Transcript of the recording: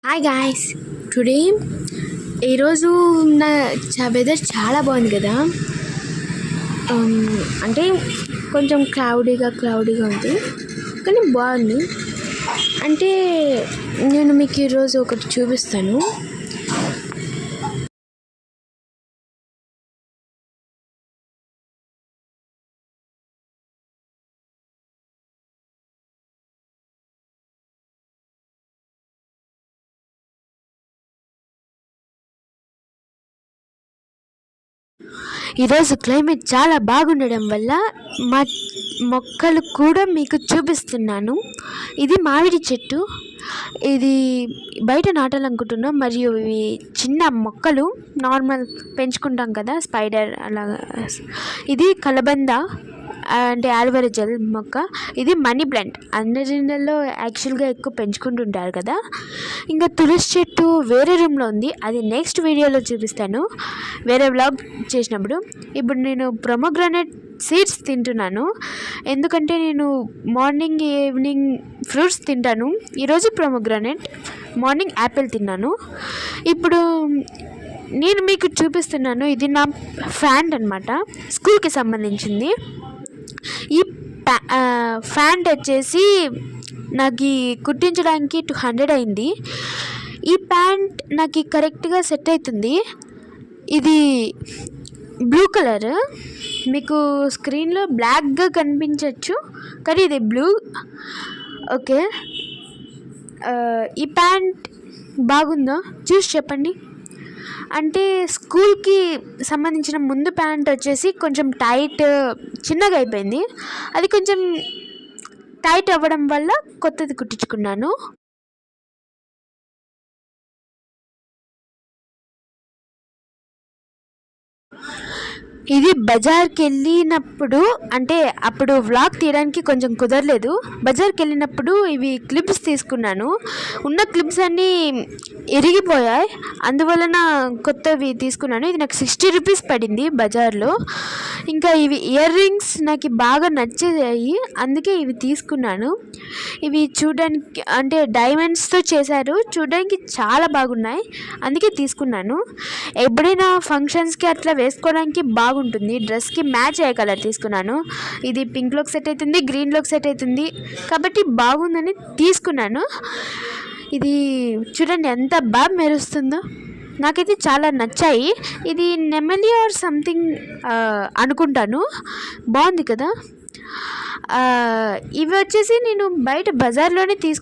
Hi guys, today ఈరోజు నా weather చాలా బాగుంది కదా. అంటే కొంచెం క్లౌడీగా ఉంది, కానీ బాగుంది. అంటే నేను మీకు ఈరోజు ఒకటి చూపిస్తాను. ఈరోజు క్లైమేట్ చాలా బాగుండడం వల్ల మా మొక్కలు కూడా మీకు చూపిస్తున్నాను. ఇది మామిడి చెట్టు. ఇది బయట నాటాలనుకుంటున్నాం. మరియు ఇవి చిన్న మొక్కలు, నార్మల్ పెంచుకుంటాం కదా, స్పైడర్ అలాగా. ఇది కలబంద అంటే ఆల్వేరా జెల్ మొక్క. ఇది మనీ ప్లాంట్, అందరిలో యాక్చువల్గా ఎక్కువ పెంచుకుంటుంటారు కదా. ఇంకా తులసి చెట్టు వేరే రూమ్లో ఉంది, అది నెక్స్ట్ వీడియోలో చూపిస్తాను, వేరే వ్లాగ్ చేసినప్పుడు. ఇప్పుడు నేను ప్రొమోగ్రానేట్ సీడ్స్ తింటున్నాను, ఎందుకంటే నేను మార్నింగ్ ఈవినింగ్ ఫ్రూట్స్ తింటాను. ఈరోజు ప్రొమోగ్రానేట్, మార్నింగ్ యాపిల్ తిన్నాను. ఇప్పుడు నేను మీకు చూపిస్తున్నాను, ఇది నా ఫ్యాంట్ అనమాట, స్కూల్కి సంబంధించింది. ఈ ఫ్యాంట్ వచ్చేసి నాకు కుట్టించడానికి 200 అయింది. ఈ ప్యాంట్ నాకు కరెక్ట్గా సెట్ అవుతుంది. ఇది బ్లూ కలర్, మీకు స్క్రీన్లో బ్లాక్గా కనిపించవచ్చు, కానీ ఇది బ్లూ. ఓకే, ఈ ప్యాంట్ బాగుందో చూసి చెప్పండి. అంటే స్కూల్కి సంబంధించిన ముందు ప్యాంట్ వచ్చేసి కొంచెం టైట్, చిన్నగా అయిపోయింది. అది కొంచెం టైట్ అవ్వడం వల్ల కొత్తది కుట్టించుకున్నాను. ఇది బజార్కి వెళ్ళినప్పుడు, అంటే అప్పుడు వ్లాగ్ తీయడానికి కొంచెం కుదరలేదు. బజార్కి వెళ్ళినప్పుడు ఇవి క్లిప్స్ తీసుకున్నాను. ఉన్న క్లిప్స్ అన్నీ ఇరిగిపోయాయి, అందువలన కొత్తవి తీసుకున్నాను. ఇది నాకు 60 రూపీస్ పడింది బజార్లో. ఇంకా ఇవి ఇయర్ రింగ్స్ నాకు బాగా నచ్చాయి, అందుకే ఇవి తీసుకున్నాను. ఇవి చూడడానికి అంటే డైమండ్స్తో చేశారు, చూడడానికి చాలా బాగున్నాయి, అందుకే తీసుకున్నాను. ఎప్పుడైనా ఫంక్షన్స్కి అట్లా వేసుకోవడానికి బాగుంటుంది, డ్రెస్కి మ్యాచ్ అయ్యే కలర్ తీసుకున్నాను. ఇది పింక్లోకి సెట్ అవుతుంది, గ్రీన్లోకి సెట్ అవుతుంది, కాబట్టి బాగుందని తీసుకున్నాను. ఇది చూడండి ఎంత బాగా మెరుస్తుందో, నాకైతే చాలా నచ్చాయి. ఇది నెమలి ఆర్ సంథింగ్ అనుకుంటాను, బాగుంది కదా. ఇవి వచ్చేసి నేను బయట బజార్లోనే తీసుకున్నాను.